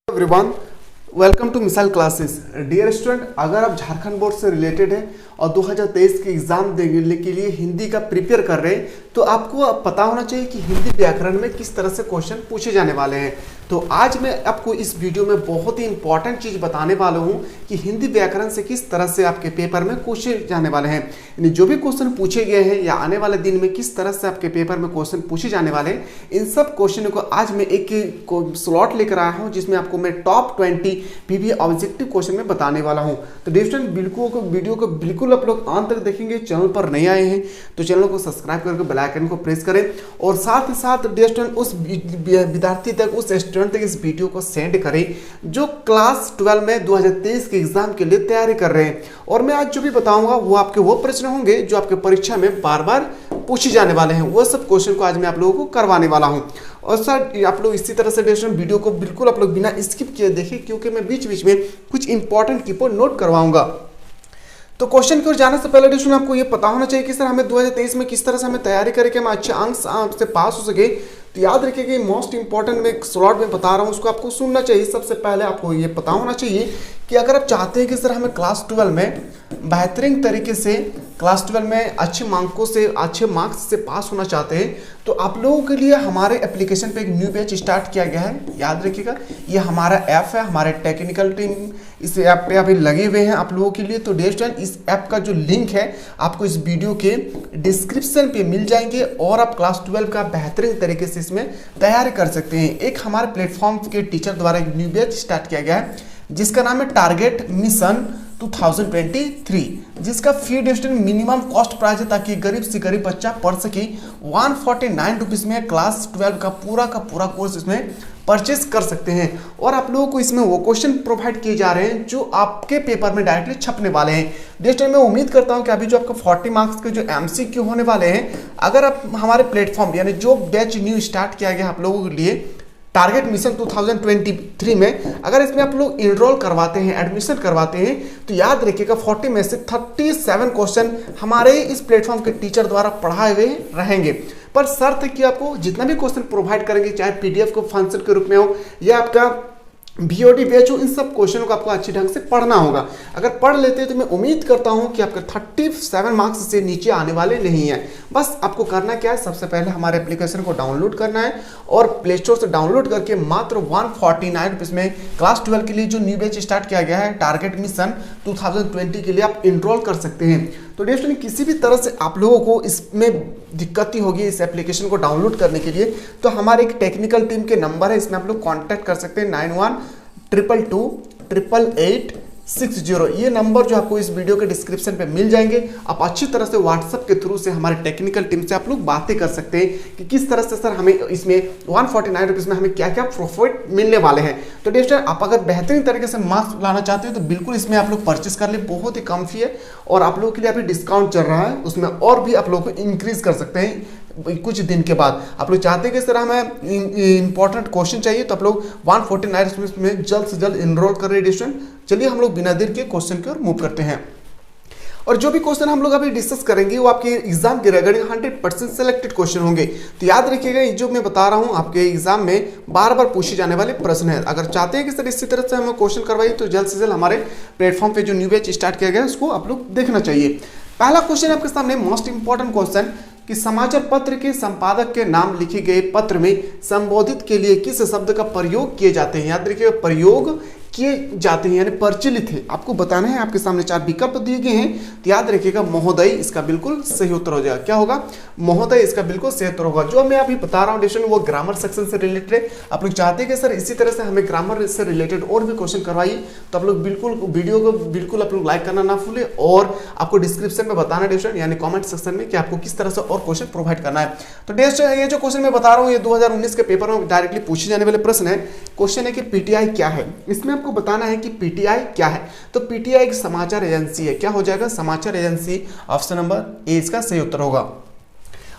Everyone, welcome to missile classes. Dear student, अगर आप Jharkhand board से रिलेटेड है और 2023 के एग्जाम देने के लिए हिंदी का प्रिपेयर कर रहे हैं तो आपको पता होना चाहिए कि हिंदी व्याकरण में किस तरह से क्वेश्चन पूछे जाने वाले हैं। तो आज मैं आपको इस वीडियो में बहुत ही इंपॉर्टेंट चीज़ बताने वाला हूं कि हिंदी व्याकरण से किस तरह से आपके पेपर में पूछे जाने वाले हैं, यानी जो भी क्वेश्चन पूछे गए हैं या आने वाले दिन में किस तरह से आपके पेपर में क्वेश्चन पूछे जाने वाले हैं, इन सब क्वेश्चन को आज मैं एक स्लॉट लेकर आया हूं जिसमें आपको मैं टॉप 20 पीवी ऑब्जेक्टिव क्वेश्चन में बताने वाला हूं। तो डिस्टेंट बिल्कुल वीडियो को बिल्कुल आप लोग अंत तक देखेंगे। चैनल पर नए आए हैं तो चैनल को सब्सक्राइब करके बेल आइकन को प्रेस करें और साथ ही साथ डिस्टेंट उस विद्यार्थी तक, उस स्टूडेंट तक इस वीडियो को सेंड करें जो क्लास 12 में 2023 के एग्जाम के लिए तैयारी कर रहे हैं। और मैं आज जो भी बताऊंगा वो आपके वो प्रश्न होंगे जो आपके परीक्षा में बार बार पूछे जाने वाले हैं। वो सब क्वेश्चन को आज मैं आप लोगों को करवाने वाला हूं। और सर आप लोग इसी तरह से वीडियो को बिल्कुल आप लोग बिना स्किप किए देखिए, क्योंकि मैं बीच बीच में कुछ इंपॉर्टेंट की पॉइंट नोट करवाऊंगा। तो क्वेश्चन की ओर जाने से पहले डिस्ट्रेंट आपको ये पता होना चाहिए कि सर हमें 2023 में किस तरह से हमें तैयारी करके हम अच्छे अंक से पास हो सके। तो याद रखिए मोस्ट इंपॉर्टेंट में स्लॉट में बता रहा हूँ उसको आपको सुनना चाहिए। सबसे पहले आपको ये पता होना चाहिए कि अगर आप चाहते हैं कि सर हमें क्लास 12 में बेहतरीन तरीके से क्लास 12 में अच्छे मार्क्स से पास होना चाहते हैं तो आप लोगों के लिए हमारे एप्लीकेशन पे एक न्यू बैच स्टार्ट किया गया है। याद रखिएगा ये हमारा ऐप है, हमारे टेक्निकल टीम इस ऐप पे अभी लगे हुए हैं आप लोगों के लिए। तो डियर इस ऐप का जो लिंक है आपको इस वीडियो के डिस्क्रिप्शन पे मिल जाएंगे और आप क्लास 12 का बेहतरीन तरीके से इसमें तैयारी कर सकते हैं। एक हमारे प्लेटफॉर्म के टीचर द्वारा एक न्यू बैच स्टार्ट किया गया है जिसका नाम है टारगेट मिशन 2023, जिसका फी डिस्टेंस मिनिमम कॉस्ट प्राइस है ताकि गरीब से गरीब बच्चा पढ़ सके। 149 रुपीज़ में क्लास 12 का पूरा कोर्स इसमें परचेस कर सकते हैं। और आप लोगों को इसमें वो क्वेश्चन प्रोवाइड किए जा रहे हैं जो आपके पेपर में डायरेक्टली छपने वाले हैं। डिस्टेंस मैं उम्मीद करता हूं कि अभी जो आपका 40 मार्क्स के जो MCQ होने वाले हैं, अगर आप हमारे प्लेटफॉर्म यानी जो बैच न्यू स्टार्ट किया गया आप लोगों के लिए टारगेट मिशन 2023 में अगर इसमें आप लोग इनरोल करवाते हैं, एडमिशन करवाते हैं तो याद रखिएगा 40 में से 37 क्वेश्चन हमारे इस प्लेटफॉर्म के टीचर द्वारा पढ़ाए हुए रहेंगे। पर शर्त है कि आपको जितना भी क्वेश्चन प्रोवाइड करेंगे, चाहे PDF को फंक्शन के रूप में हो या आपका BOD बैच हो, इन सब क्वेश्चनों को आपको अच्छे ढंग से पढ़ना होगा। अगर पढ़ लेते हैं तो मैं उम्मीद करता हूं कि आपका 37 मार्क्स से नीचे आने वाले नहीं है। बस आपको करना क्या है, सबसे पहले हमारे एप्लीकेशन को डाउनलोड करना है और प्ले स्टोर से डाउनलोड करके मात्र 149 रुपीज़ में क्लास 12 के लिए जो न्यू बैच स्टार्ट किया गया है टारगेट मिशन 2020 के लिए आप इनरोल कर सकते हैं। तो डियर किसी भी तरह से आप लोगों को इसमें दिक्कत ही होगी इस एप्लीकेशन को डाउनलोड करने के लिए तो हमारे एक टेक्निकल टीम के नंबर है, इसमें आप लोग कांटेक्ट कर सकते हैं 9122288860। ये नंबर जो आपको इस वीडियो के डिस्क्रिप्शन पे मिल जाएंगे। आप अच्छी तरह से व्हाट्सएप के थ्रू से हमारे टेक्निकल टीम से आप लोग बातें कर सकते हैं कि किस तरह से सर हमें इसमें 149 रुपीज़ में हमें क्या क्या प्रॉफिट मिलने वाले हैं। तो डियर आप अगर बेहतरीन तरीके से मार्क्स लाना चाहते हैं तो बिल्कुल इसमें आप लोग परचेस कर ले, बहुत ही कम फी है और आप लोगों के लिए अभी डिस्काउंट चल रहा है, उसमें और भी आप लोगों को इंक्रीज कर सकते हैं कुछ दिन के बाद। आप लोग चाहते हैं कि सर हमें इंपॉर्टेंट क्वेश्चन चाहिए तो आप लोग 149 में जल्द से जल्द इनरोल कर रहे हैं डिस्टेंट। चलिए हम लोग बिना देर के क्वेश्चन की ओर मूव करते हैं और जो भी क्वेश्चन हम लोग अभी डिस्कस करेंगे वो आपके एग्जाम के रिगार्डिंग 100% सेलेक्टेड क्वेश्चन होंगे। तो याद रखिएगा ये जो मैं बता रहा हूँ आपके एग्जाम में बार बार पूछे जाने वाले प्रश्न है। अगर चाहते हैं कि सर इसी तरह से हमें क्वेश्चन करवाइए तो जल्द से जल्द हमारे प्लेटफॉर्म पे जो न्यू बैच स्टार्ट किया गया है उसको आप लोग देखना चाहिए। पहला क्वेश्चन आपके सामने मोस्ट इंपॉर्टेंट क्वेश्चन कि समाचार पत्र के संपादक के नाम लिखे गए पत्र में संबोधित के लिए किस शब्द का प्रयोग किए जाते हैं। याद रखिएगा प्रयोग किए जाते हैं यानी प्रचलित है, आपको बताना है। आपके सामने 4 विकल्प दिए गए हैं तो याद रखिएगा महोदय इसका बिल्कुल सही उत्तर हो जाएगा। क्या होगा? महोदय इसका बिल्कुल सही उत्तर होगा। जो मैं अभी बता रहा हूँ डिस्टेंट वो ग्रामर सेक्शन से रिलेटेड है। आप लोग चाहते हैं कि सर इसी तरह से हमें ग्रामर से रिलेटेड और भी क्वेश्चन करवाइए तो आप लोग बिल्कुल वीडियो को बिल्कुल आप लोग लाइक करना ना भूलें और आपको डिस्क्रिप्शन में बताना डिस्टेंट यानी कॉमेंट सेक्शन में कि आपको किस तरह से और क्वेश्चन प्रोवाइड करना है। तो डिस्टेंट ये जो क्वेश्चन मैं बता रहा हूँ ये 2019 के पेपर में डायरेक्टली पूछे जाने वाले प्रश्न है। क्वेश्चन है कि PTI क्या है, इसमें आपको बताना है कि PTI क्या है। तो PTI एक समाचार एजेंसी है। क्या हो जाएगा? समाचार एजेंसी। ऑप्शन नंबर ए इसका सही उत्तर होगा।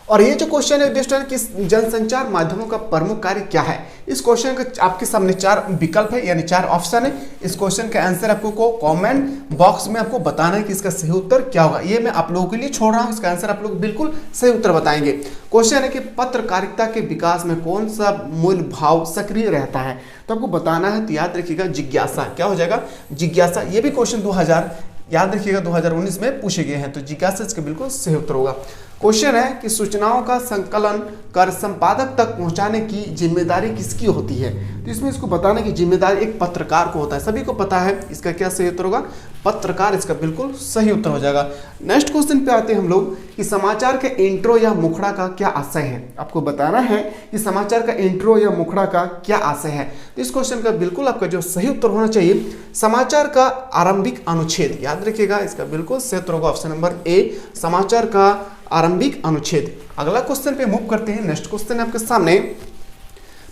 और ये जो क्वेश्चन है डिस्टेंट कि जनसंचार माध्यमों का प्रमुख कार्य क्या है, इस क्वेश्चन का आपके सामने 4 विकल्प है, यानी 4 ऑप्शन है। इस क्वेश्चन का आंसर आपको को कमेंट बॉक्स में आपको बताना है कि इसका सही उत्तर क्या होगा। ये मैं आप लोगों के लिए छोड़ रहा हूँ, इसका आंसर आप लोग बिल्कुल सही उत्तर बताएंगे। क्वेश्चन है कि पत्रकारिता के विकास में कौन सा मूल भाव सक्रिय रहता है, तो आपको बताना है। तो याद रखिएगा जिज्ञासा, क्या हो जाएगा जिज्ञासा। ये भी क्वेश्चन 2000 याद रखिएगा 2019 में पूछे गए हैं, तो जिज्ञासा इसका बिल्कुल सही उत्तर होगा। क्वेश्चन है कि सूचनाओं का संकलन कर संपादक तक पहुंचाने की जिम्मेदारी किसकी होती है, तो इसमें इसको बताने की जिम्मेदारी एक पत्रकार को होता है, सभी को पता है। इसका क्या सही उत्तर होगा पत्रकार, इसका बिल्कुल सही उत्तर हो जाएगा। नेक्स्ट क्वेश्चन पे आते हैं हम लोग कि समाचार के इंट्रो या मुखड़ा का क्या आशय है, आपको बताना है कि समाचार का इंट्रो या मुखड़ा का क्या आशय है। तो इस क्वेश्चन का बिल्कुल आपका जो सही उत्तर होना चाहिए समाचार का आरंभिक अनुच्छेद, याद रखिएगा इसका बिल्कुल सही उत्तर होगा ऑप्शन नंबर ए, समाचार का आरंभिक अनुच्छेद। अगला क्वेश्चन पे मूव करते हैं। नेक्स्ट क्वेश्चन है आपके सामने,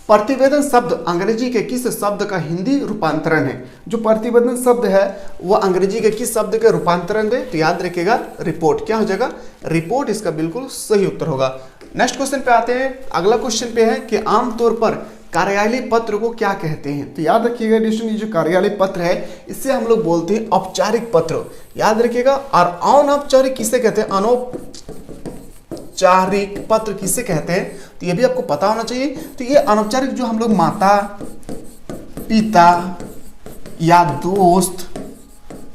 प्रतिवेदन शब्द अंग्रेजी के किस शब्द का हिंदी रूपांतरण है। जो प्रतिवेदन शब्द है वह अंग्रेजी के किस शब्द के रूपांतरण है, तो याद रखिएगा रिपोर्ट, क्या हो जाएगा रिपोर्ट, इसका बिल्कुल सही उत्तर होगा। नेक्स्ट क्वेश्चन पे आते हैं। अगला क्वेश्चन पे है कि आमतौर पर कार्यालय पत्र को क्या कहते हैं, तो याद रखिएगा ये जो कार्यालय पत्र है इससे हम लोग बोलते हैं औपचारिक पत्र, याद रखिएगा। और अनौपचारिक किसे कहते हैं, अनौपचारिक पत्र किसे कहते हैं, तो ये भी आपको पता होना चाहिए। तो ये अनौपचारिक जो हम लोग माता पिता या दोस्त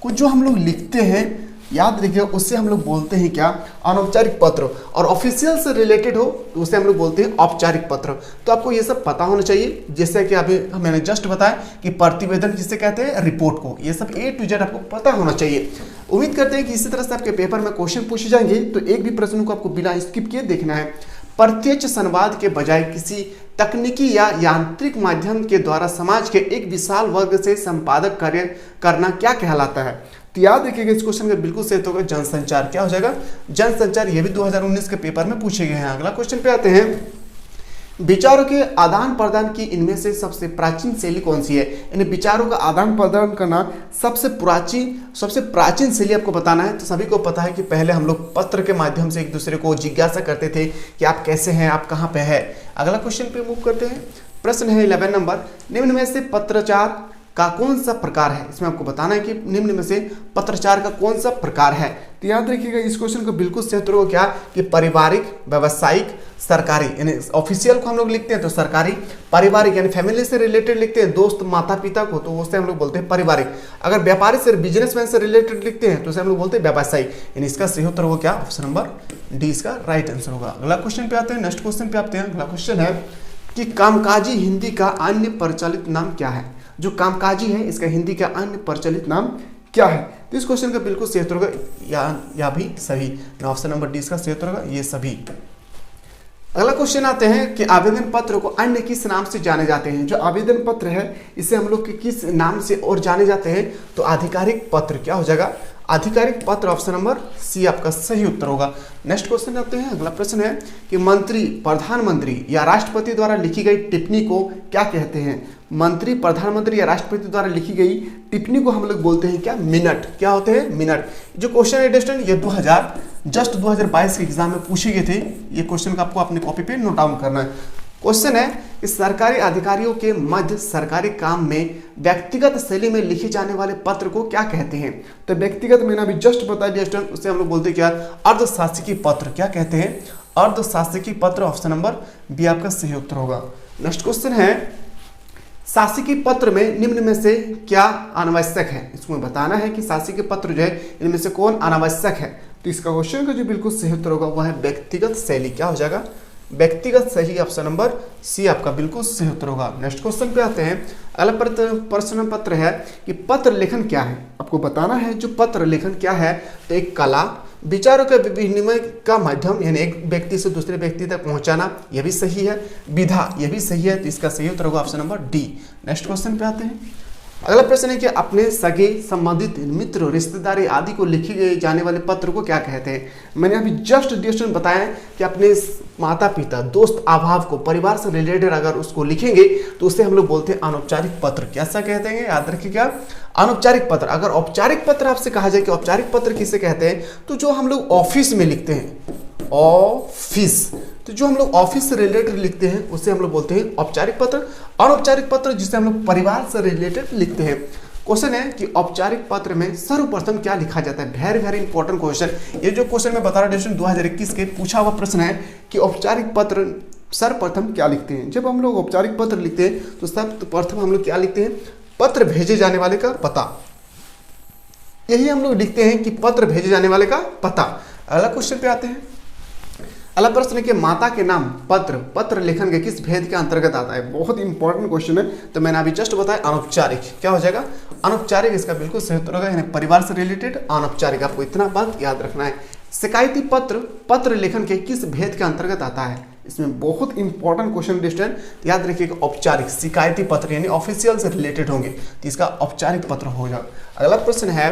को जो हम लोग लिखते हैं, याद रखिए उससे हम लोग बोलते हैं क्या अनौपचारिक पत्र। और ऑफिशियल से रिलेटेड हो तो उसे हम लोग बोलते हैं औपचारिक पत्र। तो आपको ये सब पता होना चाहिए, जैसे कि अभी मैंने जस्ट बताया कि प्रतिवेदन किसे कहते हैं रिपोर्ट को, ये सब A to Z आपको पता होना चाहिए। उम्मीद करते हैं कि इसी तरह से आपके पेपर में क्वेश्चन पूछे जाएंगे, तो एक भी प्रश्न को आपको बिना स्किप किए देखना है। प्रत्यक्ष संवाद के बजाय किसी तकनीकी या यांत्रिक माध्यम के द्वारा समाज के एक विशाल वर्ग से संपादक कार्य करना क्या कहलाता है, तो याद रखिएगा इस क्वेश्चन का बिल्कुल सही होगा जनसंचार, क्या हो जाएगा जनसंचार। ये भी 2019 के पेपर में पूछे गए हैं। अगला क्वेश्चन पे आते हैं, विचारों के आदान प्रदान की इनमें से सबसे प्राचीन शैली कौन सी है, यानी विचारों का आदान प्रदान करना सबसे प्राचीन शैली आपको बताना है। तो सभी को पता है कि पहले हम लोग पत्र के माध्यम से एक दूसरे को जिज्ञासा करते थे कि आप कैसे हैं, आप कहाँ पे है। अगला क्वेश्चन पे मूव करते हैं। प्रश्न है 11 नंबर, निम्न में से पत्रचार का कौन सा प्रकार है, इसमें आपको बताना है कि निम्न में से पत्रचार का कौन सा प्रकार है। तो याद रखिएगा इस क्वेश्चन को बिल्कुल सही उत्तर होगा क्या कि पारिवारिक, व्यावसायिक, सरकारी, यानी ऑफिशियल को हम लोग लिखते हैं तो सरकारी, पारिवारिक यानी फैमिली से रिलेटेड लिखते हैं, दोस्त माता पिता को तो उससे हम लोग बोलते हैं पारिवारिक। अगर व्यापारी से बिजनेसमैन से रिलेटेड लिखते हैं तो उसे हम लोग बोलते हैं व्यावसायिक, यानी इसका सही उत्तर होगा क्या ऑप्शन नंबर डी, इसका राइट आंसर होगा। अगला क्वेश्चन पे आते हैं। नेक्स्ट क्वेश्चन पे आते हैं। अगला क्वेश्चन है कि कामकाजी हिंदी का अन्य प्रचलित नाम क्या है। जो कामकाजी है इसका हिंदी का अन्य प्रचलित नाम क्या है, तो इस क्वेश्चन का बिल्कुल सही उत्तर होगा या भी सभी, ऑप्शन नंबर डी इसका सही उत्तर होगा ये सभी। अगला क्वेश्चन आते हैं कि आवेदन पत्र को अन्य किस नाम से जाने जाते हैं। जो आवेदन पत्र है इसे हम लोग किस नाम से और जाने जाते हैं, तो आधिकारिक पत्र, क्या हो जाएगा आधिकारिक पत्र, ऑप्शन नंबर सी आपका सही उत्तर होगा। नेक्स्ट क्वेश्चन आते हैं। अगला प्रश्न है कि मंत्री, प्रधानमंत्री या राष्ट्रपति द्वारा लिखी गई टिप्पणी को क्या कहते हैं। मंत्री, प्रधानमंत्री या राष्ट्रपति द्वारा लिखी गई टिप्पणी को हम लोग बोलते हैं क्या मिनट, क्या होते हैं मिनट। जो क्वेश्चन है स्टूडेंट ये 2022 के एग्जाम में पूछे गए थे, ये क्वेश्चन का आपको अपनी कॉपी पे नोट डाउन करना है। क्वेश्चन है कि सरकारी अधिकारियों के मध्य सरकारी काम में व्यक्तिगत शैली में लिखे जाने वाले पत्र को क्या कहते हैं। तो व्यक्तिगत मैंने अभी जस्ट बता दिया स्टूडेंट, उससे हम लोग बोलते हैं क्या अर्धशासकीय पत्र, क्या कहते हैं अर्धशासकीय पत्र, ऑप्शन नंबर बी आपका सही उत्तर होगा। नेक्स्ट क्वेश्चन है शासकीय पत्र में निम्न में से क्या अनावश्यक है, इसमें बताना है कि शासकीय पत्र जो है इनमें से कौन अनावश्यक है। तो इसका क्वेश्चन का जो बिल्कुल सही उत्तर होगा वह है व्यक्तिगत शैली, क्या हो जाएगा व्यक्तिगत शैली, ऑप्शन नंबर सी आपका बिल्कुल सही उत्तर होगा। नेक्स्ट क्वेश्चन पे आते हैं। अगला प्रश्न पत्र है कि पत्र लेखन क्या है, आपको बताना है जो पत्र लेखन क्या है। तो एक कला, विचारों के विनिमय का माध्यम, यानी एक व्यक्ति से दूसरे व्यक्ति तक पहुंचाना, यह भी सही है। विधा, यह भी सही है, तो इसका सही उत्तर होगा option number D. Next question पे आते हैं। अगला प्रश्न है कि अपने सगे, संबंधित, मित्र, रिश्तेदारी आदि को लिखे जाने वाले पत्र को क्या कहते हैं। मैंने अभी जस्ट डिस्कशन बताया कि अपने माता पिता, दोस्त, अभाव को, परिवार से रिलेटेड अगर उसको लिखेंगे तो उसे हम लोग बोलते हैं अनौपचारिक पत्र, कैसा कहते हैं याद रखिएगा अनौपचारिक पत्र। अगर औपचारिक पत्र आपसे कहा जाए कि औपचारिक पत्र किसे कहते हैं, तो जो हम लोग ऑफिस में लिखते हैं, ऑफिस। तो जो हम लोग ऑफिस से रिलेटेड लिखते हैं उसे हम लोग बोलते हैं औपचारिक पत्र। अनौपचारिक पत्र जिसे हम लोग परिवार से रिलेटेड लिखते हैं। क्वेश्चन है कि औपचारिक पत्र में सर्वप्रथम क्या लिखा जाता है। Very very important question. ये जो क्वेश्चन मैं बता रहा हूँ 2021 के पूछा हुआ प्रश्न है कि औपचारिक पत्र सर्वप्रथम क्या लिखते हैं। जब हम लोग औपचारिक पत्र लिखते हैं तो सर्वप्रथम हम लोग क्या लिखते हैं, पत्र भेजे जाने वाले का पता। यही हम लोग लिखते हैं कि पत्र भेजे जाने वाले का पता। अगला क्वेश्चन पे आते हैं। अगला प्रश्न है कि माता के नाम पत्र लेखन के किस भेद के अंतर्गत आता है। बहुत इंपॉर्टेंट क्वेश्चन है। तो मैंने अभी जस्ट बताया अनौपचारिक। क्या हो जाएगा, अनौपचारिक। इसका बिल्कुल सही उत्तर होगा, यानी परिवार से रिलेटेड अनौपचारिक। आपको इतना बात याद रखना है। शिकायती पत्र लेखन के किस भेद के अंतर्गत आता है। इसमें बहुत इंपॉर्टेंट क्वेश्चन डिस्टेंट याद रखिएगा। औपचारिक शिकायती पत्र यानी ऑफिशियल से रिलेटेड होंगे तो इसका औपचारिक पत्र होगा। अगला प्रश्न है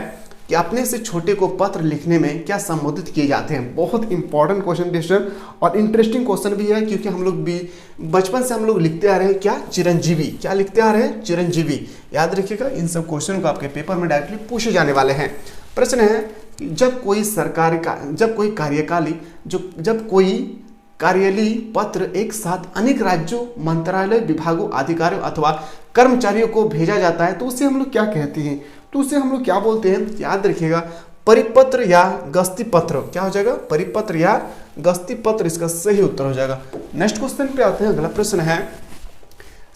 कि अपने से छोटे को पत्र लिखने में क्या संबोधित किए जाते हैं। बहुत इंपॉर्टेंट क्वेश्चन डिस्टेंट और इंटरेस्टिंग क्वेश्चन भी है, क्योंकि हम लोग भी बचपन से हम लोग लिखते आ रहे हैं क्या, चिरंजीवी। क्या लिखते आ रहे हैं, चिरंजीवी। याद रखिएगा, इन सब क्वेश्चन को आपके पेपर में डायरेक्टली पूछे जाने वाले हैं। प्रश्न है कि जब कोई कार्यालयीय पत्र एक साथ अनेक राज्यों, मंत्रालय, विभागों, अधिकारियों अथवा कर्मचारियों को भेजा जाता है तो उसे हम लोग क्या कहते हैं। तो उसे हम लोग क्या बोलते हैं, याद रखिएगा, परिपत्र या गस्ती पत्र। क्या हो जाएगा, परिपत्र या गस्ती पत्र। इसका सही उत्तर हो जाएगा। नेक्स्ट क्वेश्चन पे आते हैं। अगला प्रश्न है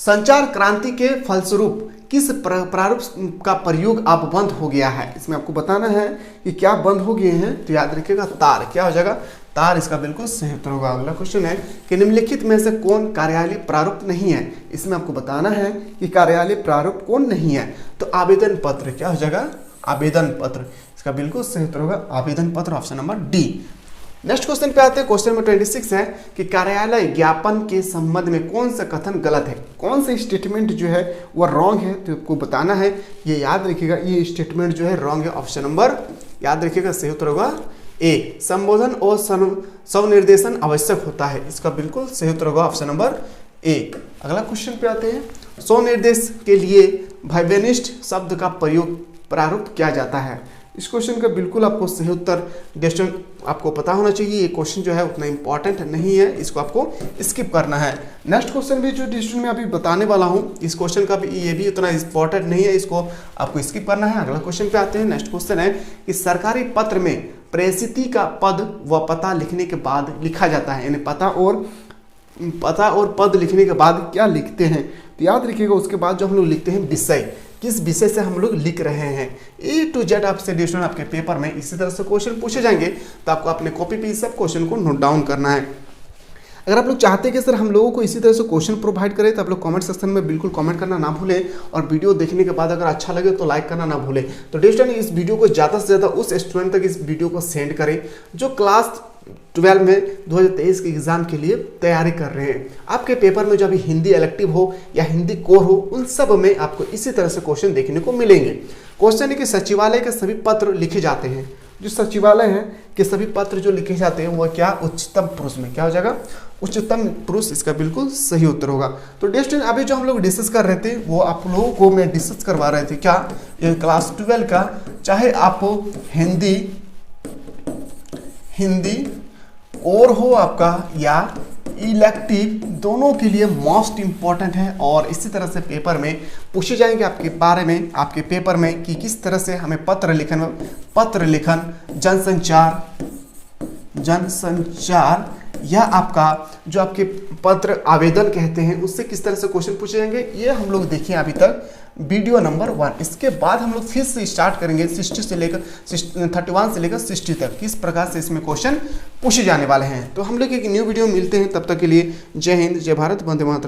संचार क्रांति के फलस्वरूप किस प्रारूप का प्रयोग अब बंद हो गया है। इसमें आपको बताना है कि क्या बंद हो गए हैं। तो याद रखिएगा तार। क्या हो जाएगा, तार। इसका बिल्कुल सही उत्तर होगा। अगला क्वेश्चन है कि निम्नलिखित में से कौन कार्यालय प्रारूप नहीं है। इसमें आपको बताना है कि कार्यालय प्रारूप कौन नहीं है। तो आवेदन पत्र। क्या हो जाएगा, आवेदन पत्र। इसका बिल्कुल सही उत्तर होगा आवेदन पत्र, option number D. Next question पे आते हैं। क्वेश्चन नंबर 26 है कि कार्यालय ज्ञापन के संबंध में कौन सा कथन गलत है, कौन सा स्टेटमेंट जो है वो रॉन्ग है। तो आपको बताना है, ये याद रखिएगा, ये स्टेटमेंट जो है रॉन्ग है। ऑप्शन नंबर याद रखिएगा, सही उत्तर होगा ए। संबोधन और स्वनिर्देशन आवश्यक होता है। इसका बिल्कुल सही उत्तर होगा ऑप्शन नंबर ए। अगला क्वेश्चन पे आते हैं। स्वनिर्देश के लिए भाइवेनिस्ट शब्द का प्रयोग प्रारूप किया जाता है। इस क्वेश्चन का बिल्कुल आपको सही उत्तर डिस्टेंट आपको पता होना चाहिए। ये क्वेश्चन जो है उतना इंपॉर्टेंट नहीं है, इसको आपको स्किप करना है। नेक्स्ट क्वेश्चन भी जो डिस्टेंट में अभी बताने वाला हूँ, इस क्वेश्चन का भी ये भी उतना इंपॉर्टेंट नहीं है, इसको आपको स्किप करना है। अगला क्वेश्चन पे आते हैं। नेक्स्ट क्वेश्चन है कि सरकारी पत्र में प्रेषिती का पद व पता लिखने के बाद लिखा जाता है, यानी पता और पद लिखने के बाद क्या लिखते हैं। तो याद रखिएगा, उसके बाद जो हम लोग लिखते हैं विषय, किस विषय से हम लोग लिख रहे हैं। ए टू जेड आपसे डिस्टेंट आपके पेपर में इसी तरह से क्वेश्चन पूछे जाएंगे, तो आपको अपने कॉपी पे सब क्वेश्चन को नोट डाउन करना है। अगर आप लोग चाहते हैं कि सर हम लोगों को इसी तरह से क्वेश्चन प्रोवाइड करें तो आप लोग कमेंट सेक्शन में बिल्कुल कमेंट करना ना भूलें, और वीडियो देखने के बाद अगर अच्छा लगे तो लाइक करना ना भूलें। तो डिस्टेंट इस वीडियो को ज़्यादा से ज़्यादा उस स्टूडेंट तक इस वीडियो को सेंड करें जो क्लास 12 में 2023 के एग्जाम के लिए तैयारी कर रहे हैं। आपके पेपर में जो अभी हिंदी इलेक्टिव हो या हिंदी कोर हो, उन सब में आपको इसी तरह से क्वेश्चन देखने को मिलेंगे। क्वेश्चन है कि सचिवालय के सभी पत्र लिखे जाते हैं। जो सचिवालय है के सभी पत्र जो लिखे जाते हैं वो क्या, उच्चतम पुरुष में। क्या हो जाएगा, उच्चतम पुरुष। इसका बिल्कुल सही उत्तर होगा। तो डिस्टेंट अभी जो हम लोग डिस्कस कर रहे थे वो आप लोगों को मैं डिस्कस करवा रहे थे क्या, ये क्लास 12 का, चाहे आप हिंदी और हो आपका या इलेक्टिव, दोनों के लिए मोस्ट इंपॉर्टेंट है। और इसी तरह से पेपर में पूछे जाएंगे आपके बारे में, आपके पेपर में कि किस तरह से हमें पत्र लिखन, जनसंचार या आपका जो आपके पत्र आवेदन कहते हैं उससे किस तरह से क्वेश्चन पूछे जाएंगे, ये हम लोग देखें अभी तक वीडियो नंबर 1। इसके बाद हम लोग फिर से स्टार्ट करेंगे 31 से लेकर 60 तक, किस प्रकार से इसमें क्वेश्चन पूछे जाने वाले हैं। तो हम लोग एक न्यू वीडियो मिलते हैं, तब तक के लिए जय हिंद, जय भारत, वंदे मातरम।